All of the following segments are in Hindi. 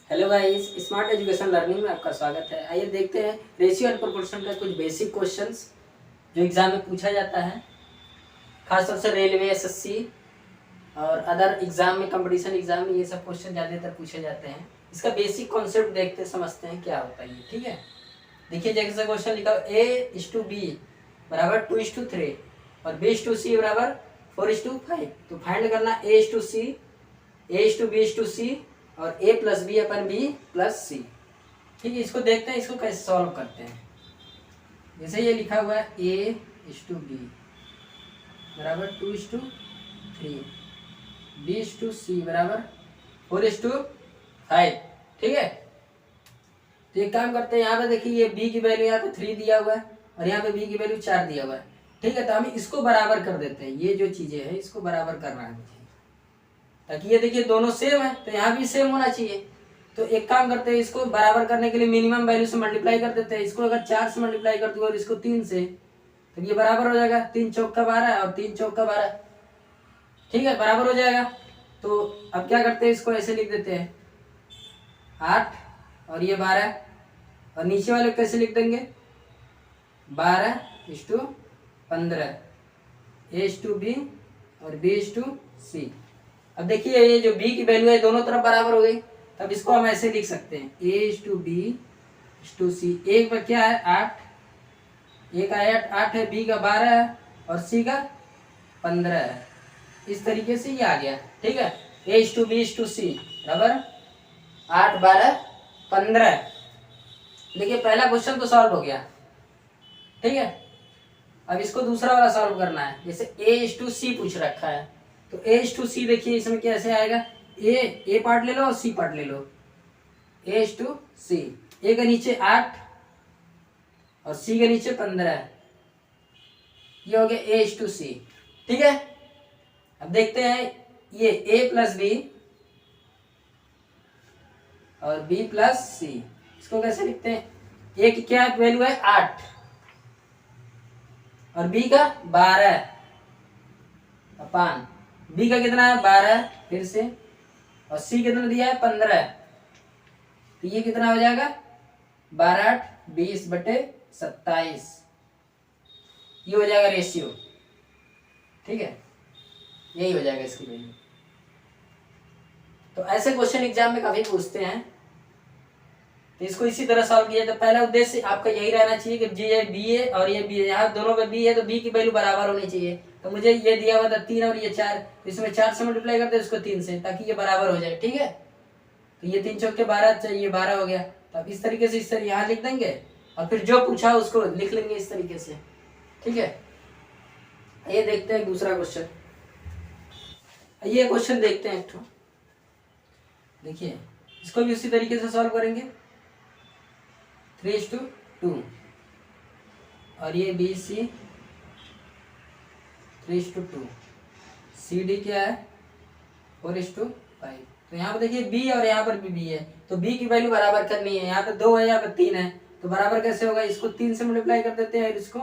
Hello guys, smart education learning में आपका स्वागत है। आइए देखते हैं रेशियो एंड प्रोपोर्शन का कुछ बेसिक क्वेश्चंस जो एग्जाम में पूछा जाता है, खासतौर से रेलवे, एसएससी और अदर एग्जाम में, कंपटीशन एग्जाम में ये सब क्वेश्चन ज़्यादातर पूछे जाते हैं। इसका बेसिक कॉन्सेप्ट देखते समझते हैं क्या होता है ये। ठीक है, देखिए जैसे क्वेश्चन लिखा A:B बराबर 2:3 और B:C बराबर 4:5। तो फाइंड करना A:C, A:B:C और A+B/B+C। ठीक है, इसको देखते हैं इसको कैसे सॉल्व करते हैं। जैसे ये लिखा हुआ है A:B बराबर 2:3, B:C बराबर 4:5। ठीक है, तो एक काम करते हैं, यहाँ पे देखिए ये B की वैल्यू यहाँ पे 3 दिया हुआ है और यहाँ पे B की वैल्यू 4 दिया हुआ है। ठीक है, तो हम इसको बराबर कर देते हैं। ये जो चीजें हैं इसको बराबर करना है मुझे, ताकि ये देखिए दोनों सेम है तो यहाँ भी सेम होना चाहिए। तो एक काम करते हैं, इसको बराबर करने के लिए मिनिमम वैल्यू से मल्टीप्लाई कर देते हैं। इसको अगर 4 से मल्टीप्लाई कर दूँ और इसको 3 से, तो ये बराबर हो जाएगा। 3 चौक का 12 और 3 चौक का 12। ठीक है, बराबर हो जाएगा। तो अब क्या करते हैं, इसको ऐसे लिख देते हैं 8 और ये 12 और नीचे वाले कैसे लिख देंगे 12:15, A:B और B:C। अब देखिए ये जो B की वैल्यू है दोनों तरफ बराबर हो गई, तब इसको हम ऐसे लिख सकते हैं A:B:C। एक पर क्या है 8, एक का 8 है, B का 12 है और C का 15 है। इस तरीके से ये आ गया। ठीक है, A:B:C बराबर 8, 12, 15। देखिए पहला क्वेश्चन तो सॉल्व हो गया। ठीक है, अब इसको दूसरा वाला सॉल्व करना है। जैसे A:C पूछ रखा है तो A:C देखिए इसमें कैसे आएगा, ए पार्ट ले लो और C पार्ट ले लो। A:C, A के नीचे 8 और C के नीचे 15, ये हो गया A:C। ठीक है, अब देखते हैं ये A+B और B+C, इसको कैसे लिखते हैं। A की क्या वैल्यू है 8 और B का 12 अपान B का कितना है 12 फिर से, और C कितना दिया है 15। तो ये कितना हो जाएगा 12/8=20/27। ये हो जाएगा रेशियो। ठीक है, यही हो जाएगा इसकी वैल्यू। तो ऐसे क्वेश्चन एग्जाम में काफी पूछते हैं, तो इसको इसी तरह सॉल्व किया। तो पहला उद्देश्य आपका यही रहना चाहिए कि ये B है और ये B है, यहाँ दोनों में B है तो B की वैल्यू बराबर होनी चाहिए। तो मुझे ये दिया हुआ था 3 और ये 4, तो इसमें 4 से मल्टीप्लाई करते हैं इसको 3 से, ताकि ये बराबर हो जाए। ठीक है, तो ये 3 चौक के 12, ये 12 हो गया। तो अब इस तरीके से इस तरह यहाँ लिख देंगे और फिर जो पूछा उसको लिख लेंगे इस तरीके से। ठीक है, ये देखते हैं दूसरा क्वेश्चन। ये क्वेश्चन देखते हैं एक ठो, देखिए इसको भी उसी तरीके से सॉल्व करेंगे। 3:2 और ये BC 3:2, CD क्या है 4:5। तो यहाँ पर देखिए B और यहाँ पर भी B है, तो B की वैल्यू बराबर करनी है। यहाँ पे 2 है, यहाँ पे 3 है, तो बराबर कैसे होगा, इसको 3 से मल्टीप्लाई कर देते हैं और इसको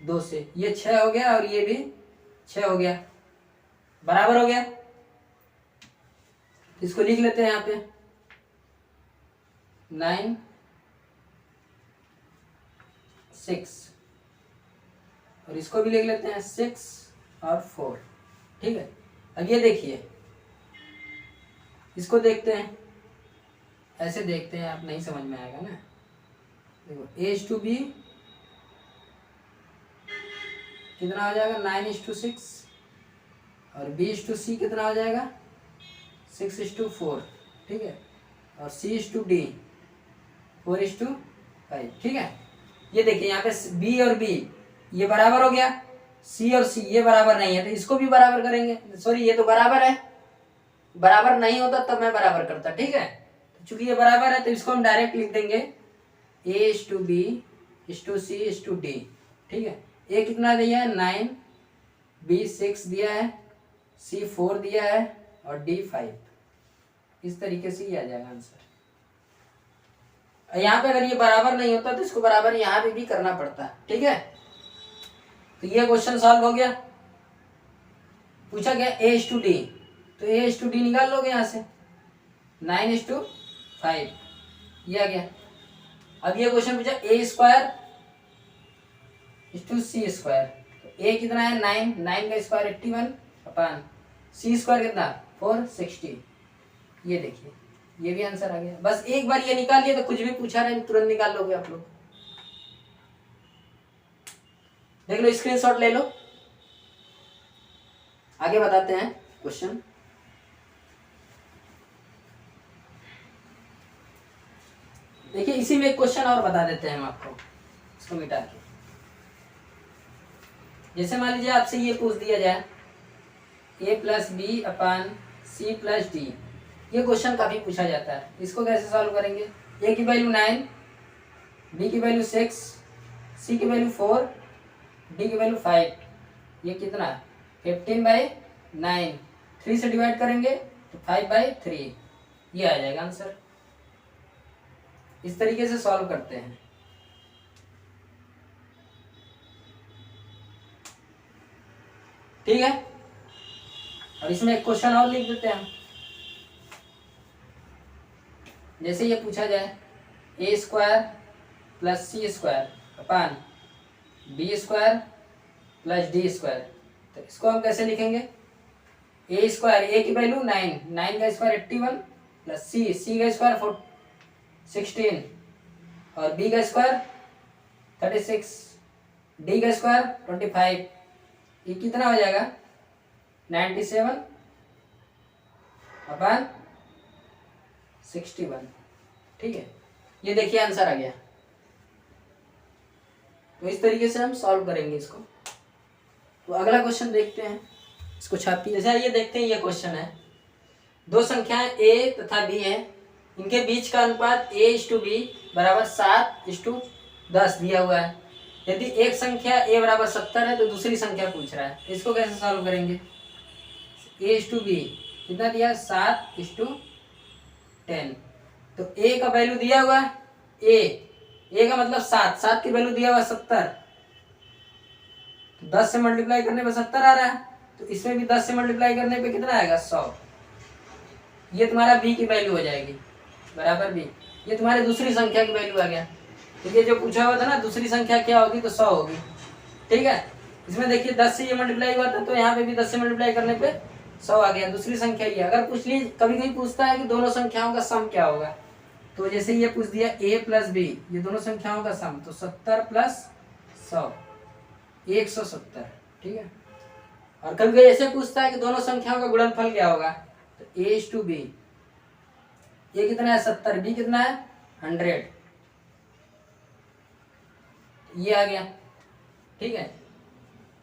2 से। ये 6 हो गया और ये भी 6 हो गया, बराबर हो गया। इसको लिख लेते हैं यहाँ पे 9, 6 और इसको भी लिख लेते हैं 6 और 4। ठीक है, अब ये देखिए इसको देखते हैं, ऐसे देखते हैं, आप नहीं समझ में आएगा ना। देखो A:B कितना हो जाएगा 9:6 और B:C कितना हो जाएगा 6:4। ठीक है, और C:D 4:5। ठीक है, ये देखिए यहाँ पे B और B ये बराबर हो गया, C और C ये बराबर नहीं है, तो इसको भी बराबर करेंगे। सॉरी, ये तो बराबर है, बराबर नहीं होता तब मैं बराबर करता। ठीक है, तो चूंकि ये बराबर है तो इसको हम डायरेक्ट लिख देंगे A:B:C:D। ठीक है, A कितना दिया है 9, B 6 दिया है, C 4 दिया है और D 5। इस तरीके से ये आ जाएगा आंसर। यहाँ पे अगर ये बराबर नहीं होता तो इसको बराबर यहाँ पे भी करना पड़ता। ठीक है, तो ये क्वेश्चन सॉल्व हो गया। पूछा गया A:D, तो A:D निकाल लोगे यहाँ से 9:6 5, ये आ गया। अब ये क्वेश्चन पूछा ए स्क्वायर टू सी स्क्वायर, तो ए कितना है 9, 9 का स्क्वायर 81 अपन सी स्क्वायर कितना 460। ये देखिए ये भी आंसर आ गया। बस एक बार ये निकाल लिया तो कुछ भी पूछा रहे तुरंत निकाल लोगे आप लोग। देख लो स्क्रीनशॉट ले लो। आगे बताते हैं क्वेश्चन। देखिए इसी में एक क्वेश्चन और बता देते हैं हम आपको, इसको मिटा के। जैसे मान लीजिए आपसे ये पूछ दिया जाए a plus B upon C plus D, ये क्वेश्चन काफी पूछा जाता है। इसको कैसे सॉल्व करेंगे? a की वैल्यू 9, b की वैल्यू 6, c की वैल्यू 4, d की वैल्यू 5, ये कितना 15/9, 3 से डिवाइड करेंगे तो 5/3, ये आ जाएगा आंसर। इस तरीके से सॉल्व करते हैं। ठीक है, और इसमें एक क्वेश्चन और लिख देते हैं। जैसे ये पूछा जाए a square plus c square upon b square plus d square, तो इसको हम कैसे लिखेंगे? ए स्क्वायर, ए की वैल्यू 9, 9 का स्क्वायर 81 प्लस सी का स्क्वायर 16 और बी का स्क्वायर 36, डी का स्क्वायर 25, ये कितना हो जाएगा 97 अपन 61। ठीक है, ये देखिए आंसर आ गया। तो इस तरीके से हम सॉल्व करेंगे इसको। तो अगला क्वेश्चन देखते हैं, इसको छापिए। जैसे ये देखते हैं, ये क्वेश्चन है दो संख्याएं a तथा b हैं, इनके बीच का अनुपात a/b बराबर 7/10 दिया हुआ है। यदि एक संख्या a बराबर 70 है तो दूसरी संख्या पूछ रहा है, इसको कैसे सॉल्व करेंगे? a/b कितना दिया 7/10, तो a का वैल्यू दिया हुआ है a का मतलब 7 की वैल्यू दिया हुआ 70, तो 10 से मल्टीप्लाई करने पे 70 आ रहा है, तो इसमें भी 10 से मल्टीप्लाई करने पे कितना आएगा 100। ये तुम्हारा b की वैल्यू हो जाएगी बराबर b, ये तुम्हारी दूसरी संख्या की वैल्यू आ गया। तो ये जो पूछा हुआ था ना दूसरी संख्या क्या होगी, तो 100 होगी। ठीक है, इसमें देखिए 10 से ये मल्टीप्लाई हुआ था, तो यहाँ पे भी 10 से मल्टीप्लाई करने पे 100 आ गया, दूसरी संख्या ये। अगर पूछ ली कभी कभी पूछता है कि दोनों संख्याओं का सम क्या होगा, तो जैसे ये पूछ दिया a प्लस बी, ये दोनों संख्याओं का सम, तो 70 प्लस 100 170। ठीक है, और कभी कभी ऐसे पूछता है कि दोनों संख्याओं का गुणनफल क्या होगा, तो a/b, ये कितना है 70, b कितना है 100, ये आ गया। ठीक है,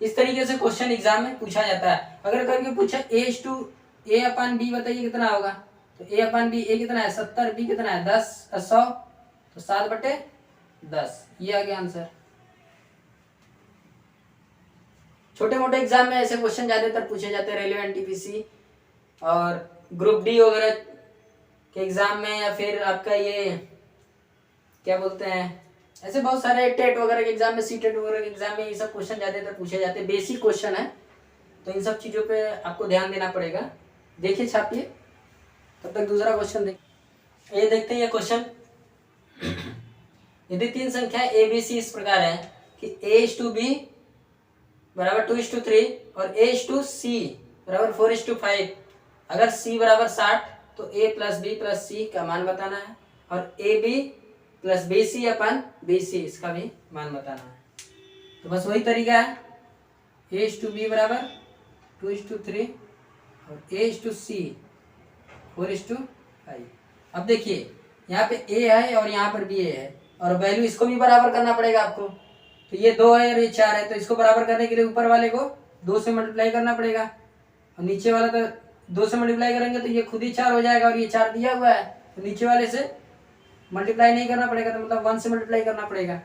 इस तरीके से क्वेश्चन एग्जाम में पूछा जाता है। अगर कभी पूछा a/b बताइए कितना होगा, तो a/b, a कितना है 70, b कितना है 100, तो 7/10, ये आ गया आंसर। छोटे मोटे एग्जाम में ऐसे क्वेश्चन ज्यादातर पूछे जाते हैं, रेलवे एनटीपीसी और ग्रुप डी वगैरह के एग्जाम में, या फिर आपका ये क्या बोलते हैं, ऐसे बहुत सारे टेट वगैरह के एग्जाम में, सीटेट वगैरह के एग्जाम में ये सब क्वेश्चन ज्यादातर पूछे जाते हैं। बेसिक क्वेश्चन है, तो इन सब चीज़ों पे आपको ध्यान देना पड़ेगा। देखिए छापिए, तब तक दूसरा क्वेश्चन ये देखते हैं। ये क्वेश्चन, यदि तीन संख्या ए बी सी इस प्रकार है कि a/b बराबर 2/3 और a/c बराबर 4/5, अगर c बराबर 60 तो a plus b plus c का मान बताना है, और ab प्लस bc अपन bc इसका भी मान बताना है। तो बस वही तरीका है, a/b बराबर 2/3 और a/c 4/5। अब देखिए यहाँ पे a है और यहाँ पर b है, और वैल्यू इसको भी बराबर करना पड़ेगा आपको। तो ये 2 है और ये 4 है, तो इसको बराबर करने के लिए ऊपर वाले को 2 से मल्टीप्लाई करना पड़ेगा, और नीचे वाला तो 2 से मल्टीप्लाई करेंगे तो ये खुद ही 4 हो जाएगा, और ये 4 दिया हुआ है, तो नीचे वाले से मल्टीप्लाई नहीं करना पड़ेगा, तो मतलब 1 से मल्टीप्लाई करना पड़ेगा।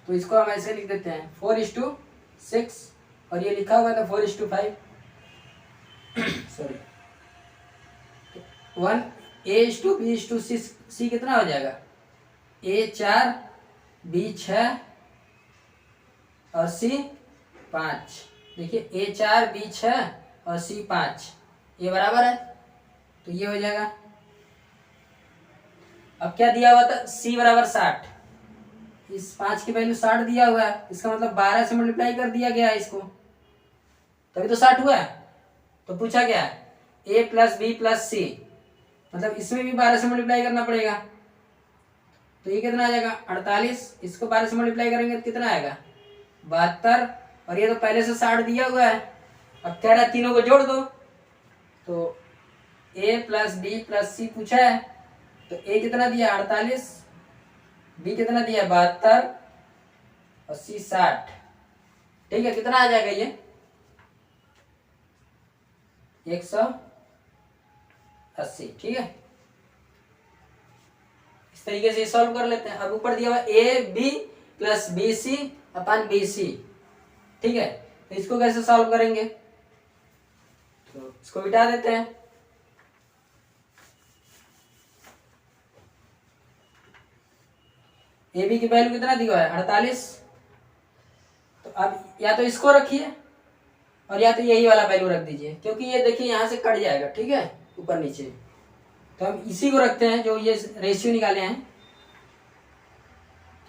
तो इसको हम ऐसे लिख देते हैं 4/6, और ये लिखा हुआ था 4/5 सॉरी 1 a/b/c कितना हो जाएगा, a 4 b 6 और c 5। देखिए a 4 b 6 और c 5, ये बराबर है, तो ये हो जाएगा। अब क्या दिया हुआ था, c बराबर 60, इस 5 की वैल्यू 60 दिया हुआ है, इसका मतलब 12 से मल्टीप्लाई कर दिया गया है इसको, तभी तो 60 हुआ है। तो पूछा क्या है, a प्लस बी प्लस सी, मतलब इसमें भी 12 से मल्टीप्लाई करना पड़ेगा। तो ये कितना आ जाएगा 48, इसको 12 से मल्टीप्लाई करेंगे तो कितना आएगा 72, और ये तो पहले से 60 दिया हुआ है। अब कह रहा है तीनों को जोड़ दो, तो a प्लस बी प्लस सी पूछा है, तो a कितना दिया 48, b कितना दिया 72 और c 60। ठीक है, कितना आ जाएगा ये 180। ठीक है, इस तरीके से सॉल्व कर लेते हैं। अब ऊपर दिया हुआ A B plus B C upon B C. ठीक है, तो इसको कैसे सॉल्व करेंगे, तो इसको मिटा देते हैं। ए बी की वैल्यू कितना दिया है 48, तो अब या तो इसको रखिए और या तो यही वाला वैल्यू रख दीजिए, क्योंकि ये देखिए यहाँ से कट जाएगा। ठीक है, ऊपर नीचे, तो हम इसी को रखते हैं जो ये रेशियो निकाले हैं।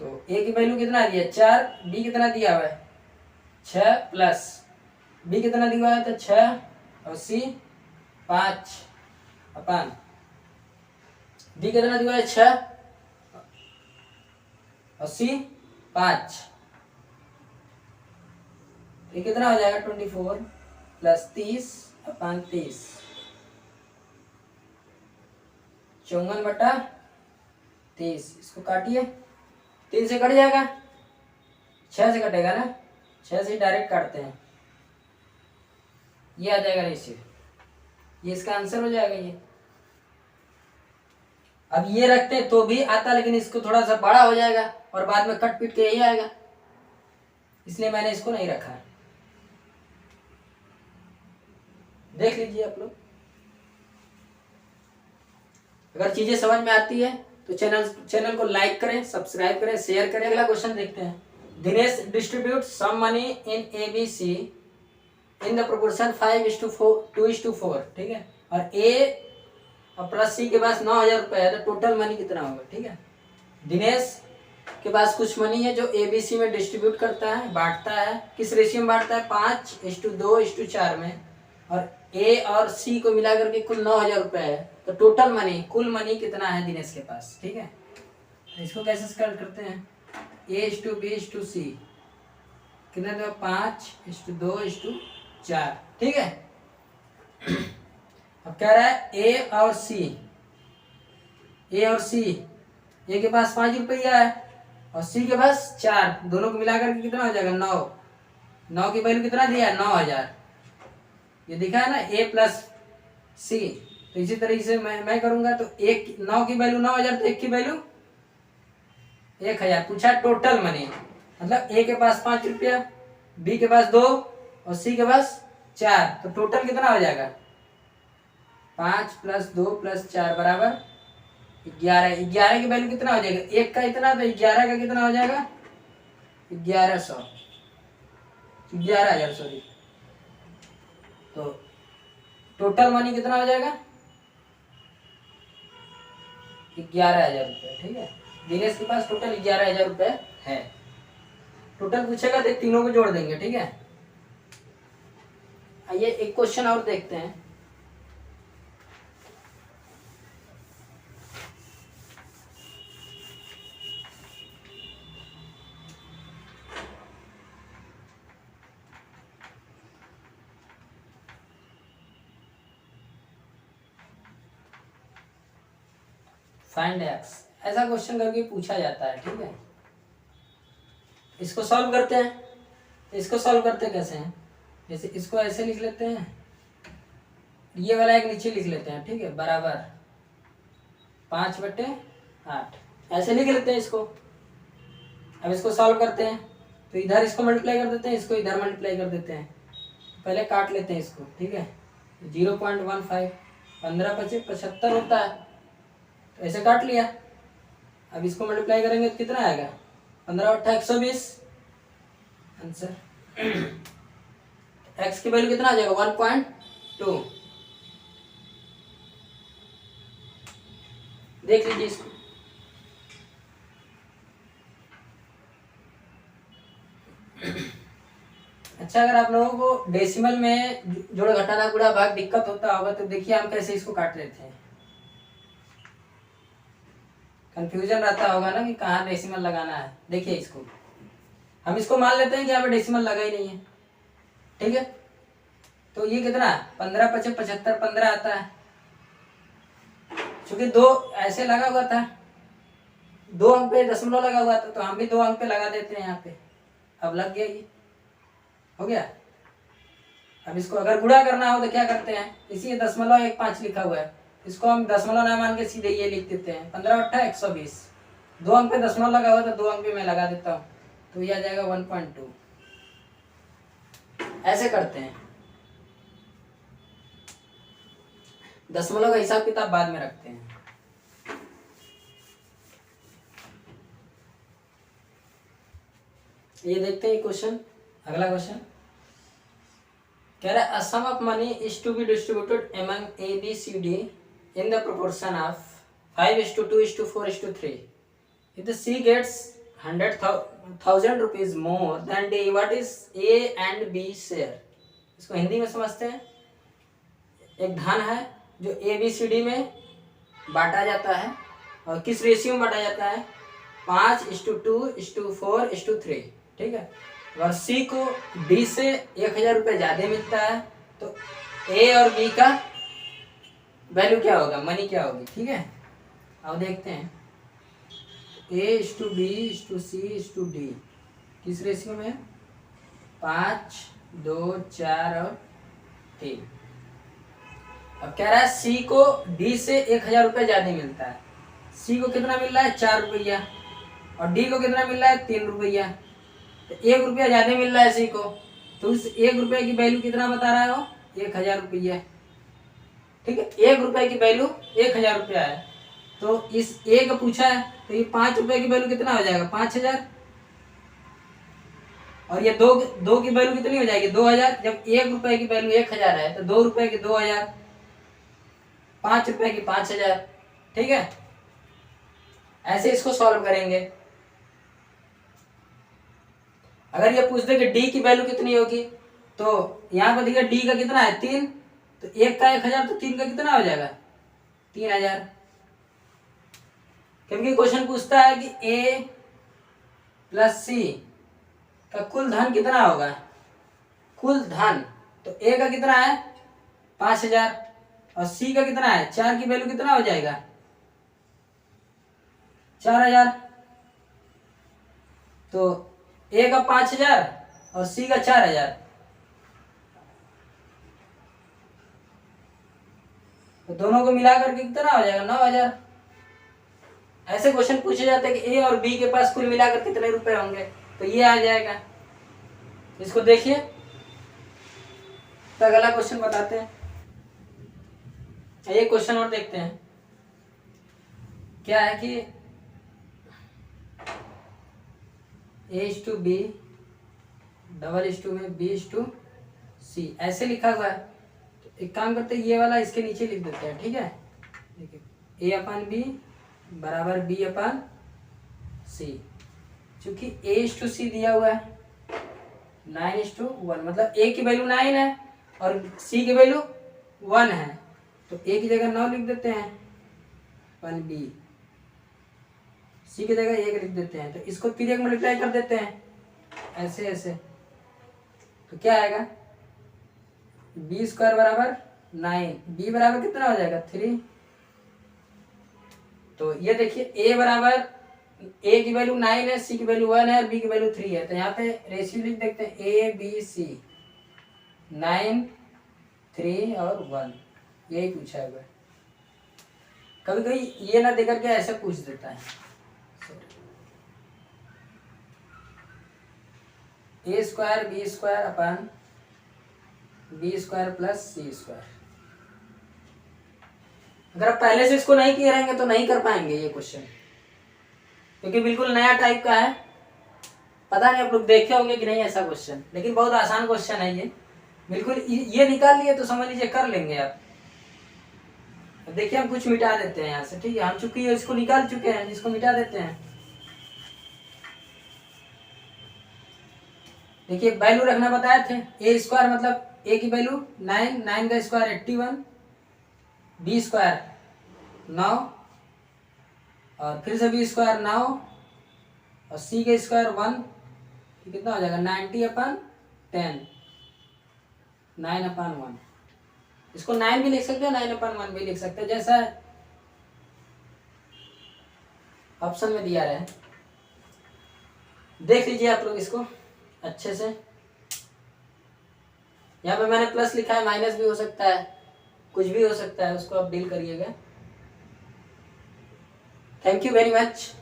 तो ए की वैल्यू कितना दिया 4, बी कितना दिया हुआ है 6 प्लस बी कितना दिया हुआ है तो 6 और सी 5 अपन बी कितना दिया हुआ है 6 और सी 5, ये कितना हो जाएगा 24 प्लस 30 अपन 30, 54/30। इसको काटिए, 3 से कट जाएगा, 6 से कटेगा ना, 6 से डायरेक्ट काटते हैं, ये आ जाएगा रेशियो, ये इसका आंसर हो जाएगा ये। अब ये रखते हैं तो भी आता, लेकिन इसको थोड़ा सा बड़ा हो जाएगा और बाद में कट पीट के यही आएगा, इसलिए मैंने इसको नहीं रखा है। देख लीजिए आप लोग, अगर चीजें समझ में आती है तो चैनल को लाइक करें, सब्सक्राइब करें, शेयर करें। अगला क्वेश्चन देखते हैं। Dinesh distribute some money in ABC in the proportion 5:2:4। ठीक है, और ए और प्लस सी के पास 9,000 रुपये है, तो टोटल मनी कितना होगा। ठीक है, दिनेश के पास कुछ मनी है जो ABC में डिस्ट्रीब्यूट करता है, बांटता है। किस रेशियो में बांटता है 5:2:4 में, और ए और सी को मिला करके कुल 9,000 रुपये है, तो टोटल मनी कुल मनी कितना है दिनेश के पास। ठीक है, तो इसको कैसे करते हैं, A:B:C कितना तो 5:2:4। ठीक है, अब कह रहा है ए और सी, ए के पास 5 रुपया है और सी के पास 4, दोनों को मिलाकर के कितना हो जाएगा 9 की वैल्यू कितना दिया है 9,000, ये दिखा है ना ए प्लस सी। तो इसी तरीके से मैं करूंगा, तो 9 की वैल्यू 9,000, तो 1 की वैल्यू 1,000। पूछा टोटल मनी, मतलब ए के पास 5 रुपया, बी के पास 2 और सी के पास 4, तो टोटल कितना हो जाएगा 5 + 2 + 4 बराबर 11। 11 की वैल्यू कितना हो जाएगा, 1 का इतना, तो 11 का कितना हो जाएगा 11,000 सॉरी। तो टोटल मनी कितना हो जाएगा 11,000 रुपये। ठीक है, दिनेश के पास टोटल 11,000 रुपये है। टोटल पूछेगा तो तीनों को जोड़ देंगे। ठीक है, आइए एक क्वेश्चन और देखते हैं। फाइंड x, ऐसा क्वेश्चन करके पूछा जाता है। ठीक है, इसको सॉल्व करते हैं। तो इसको सॉल्व करते कैसे हैं, जैसे इसको ऐसे लिख लेते हैं, ये वाला एक नीचे लिख लेते हैं। ठीक है, बराबर 5/8 ऐसे लिख लेते हैं इसको। अब इसको सॉल्व करते हैं, तो इधर इसको मल्टीप्लाई कर देते हैं, इसको इधर मल्टीप्लाई कर देते हैं। पहले काट लेते हैं इसको। ठीक है, 0.15 15×5 = 75 होता है, तो ऐसे काट लिया। अब इसको मल्टीप्लाई करेंगे तो कितना आएगा 15/8 120 आंसर। x की वैल्यू कितना आ जाएगा 1.2। देख लीजिए इसको, अच्छा, अगर आप लोगों को डेसिमल में जोड़ घटाना गुणा भाग दिक्कत होता होगा तो देखिए हम कैसे इसको काट लेते हैं। कंफ्यूजन रहता होगा ना कि कहाँ डेसिमल लगाना है। देखिए इसको हम इसको मान लेते हैं कि यहाँ पे डेसिमल लगा ही नहीं है, ठीक है। तो ये कितना 15 × 5 = 75, 15 आता है। क्योंकि 2 ऐसे लगा हुआ था, 2 अंक पे दशमलव लगा हुआ था, तो हम भी 2 अंक पे लगा देते हैं यहाँ पे। अब लग गया, ये हो गया। अब इसको अगर गुणा करना हो तो क्या करते हैं, इसी 0.15 लिखा हुआ है, इसको हम दशमलव ना मान के सीधे ये लिख देते हैं 15 × 8 = 120। 2 अंक पे दशमलव लगा हुआ था, 2 अंक पे मैं लगा देता हूँ, तो ये आ जाएगा 1.2। ऐसे करते हैं। दशमलव का हिसाब किताब बाद में रखते हैं। ये देखते हैं क्वेश्चन, अगला क्वेश्चन कह रहा है, a sum of money is to be distributed among A, B, C, D in the proportion of 5:2:4:3. If the C gets 100,000 rupees more than D, what is A and B share? इसको हिंदी में समझते हैं। एक धन है जो A, B, C, D में बांटा जाता है, और किस रेशियो में बांटा जाता है, 5:2:4:3, ठीक है। अगर C को D से 1000 रुपये ज़्यादा मिलता है तो A और B का वैल्यू क्या होगा, मनी क्या होगी, ठीक है। अब देखते हैं A:B:C:D किस रेशियो में, 5, 2, 4 और 3। अब कह रहा है C को D से 1000 रुपये ज़्यादा मिलता है। C को कितना मिल रहा है, 4 रुपया, और D को कितना मिल रहा है, 3 रुपया। तो 1 रुपया ज़्यादा मिल रहा है C को, तो उस 1 रुपये की वैल्यू कितना बता रहा है वो, 1000 रुपया, ठीक है। 1 रुपये की वैल्यू 1000 रुपया है, तो इस A का पूछा है, तो ये 5 रुपये की वैल्यू कितना हो जाएगा, 5000, और ये 2 की वैल्यू कितनी हो जाएगी, 2000। जब 1 रुपये की वैल्यू 1000 है तो 2 रुपये की 2000, 5 रुपये की 5000, ठीक है। ऐसे इसको सॉल्व करेंगे। अगर ये पूछ दे कि D की वैल्यू कितनी होगी, तो यहाँ पर देखिए D का कितना है, 3, तो 1 का 1000, तो 3 का कितना हो जाएगा, 3000। क्योंकि क्वेश्चन पूछता है कि A + C का कुल धन कितना होगा, कुल धन, तो A का कितना है 5000, और C का कितना है 4 की वैल्यू कितना हो जाएगा, 4000। तो A का 5000 और C का 4000, तो दोनों को मिलाकर के कितना हो जाएगा, 9000। ऐसे क्वेश्चन पूछे जाते हैं कि A और B के पास कुल मिलाकर कितने रुपए होंगे, तो ये आ जाएगा। इसको देखिए, तो अगला क्वेश्चन बताते हैं। एक क्वेश्चन और देखते हैं, क्या है कि A:B, में B:C ऐसे लिखा हुआ है। तो एक काम करते हैं, ये वाला इसके नीचे लिख देते हैं, ठीक है। देखिए A/B = B/C, चूंकि A:C दिया हुआ है 9:1, मतलब A की वैल्यू 9 है और C की वैल्यू 1 है, तो A की जगह 9 लिख देते हैं, 1B, C की जगह 1 लिख देते हैं। तो इसको फिर 1 मल्टीप्लाई कर देते हैं, ऐसे ऐसे, तो क्या आएगा, B² = 9, B बराबर कितना हो जाएगा, 3। तो ये देखिए A की वैल्यू 9 है, C की वैल्यू 1 है और B की वैल्यू 3 है। तो यहाँ पे रेशियो लिख देखते हैं, ABC 9, 3 और 1, यही पूछा हुआ है। कभी कभी ये ना देकर के ऐसे पूछ देता है, A² B² B² + C²। अगर आप पहले से इसको नहीं किए रहेंगे तो नहीं कर पाएंगे ये क्वेश्चन, क्योंकि बिल्कुल नया टाइप का है। पता नहीं आप लोग देखे होंगे कि नहीं ऐसा क्वेश्चन, लेकिन बहुत आसान क्वेश्चन है ये। बिल्कुल ये निकाल लिए तो समझ लीजिए कर लेंगे आप। देखिए हम कुछ मिटा देते हैं यहाँ से, ठीक है। हम चूंकि इसको निकाल चुके हैं, इसको मिटा देते हैं। देखिए वैल्यू रखना बताए थे, ए स्क्वायर मतलब ए की वैल्यू 9, 9 का स्क्वायर 81, बी स्क्वायर 9 और फिर से बी स्क्वायर 9 और सी का स्क्वायर 1, कितना हो जाएगा 90/10, 9/1। इसको 9 भी लिख सकते हैं, 9/1 भी लिख सकते हैं, जैसा ऑप्शन में दिया रहे। देख लीजिए आप लोग इसको अच्छे से। यहाँ पे मैंने प्लस लिखा है, माइनस भी हो सकता है, कुछ भी हो सकता है, उसको आप डील करिएगा। Thank you very much.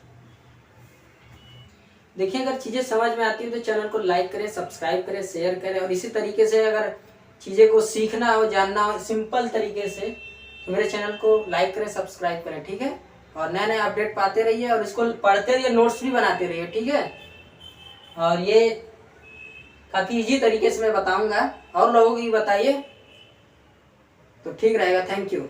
देखिए अगर चीज़ें समझ में आती है तो चैनल को लाइक करें, सब्सक्राइब करें, शेयर करें, और इसी तरीके से अगर चीज़ें को सीखना हो, जानना हो सिंपल तरीके से, तो मेरे चैनल को लाइक करें, सब्सक्राइब करें, ठीक है। और नए नए अपडेट पाते रहिए और इसको पढ़ते रहिए, नोट्स भी बनाते रहिए, ठीक है। और ये काफ़ी इजी तरीके से मैं बताऊंगा, और लोगों को भी बताइए तो ठीक रहेगा। Thank you.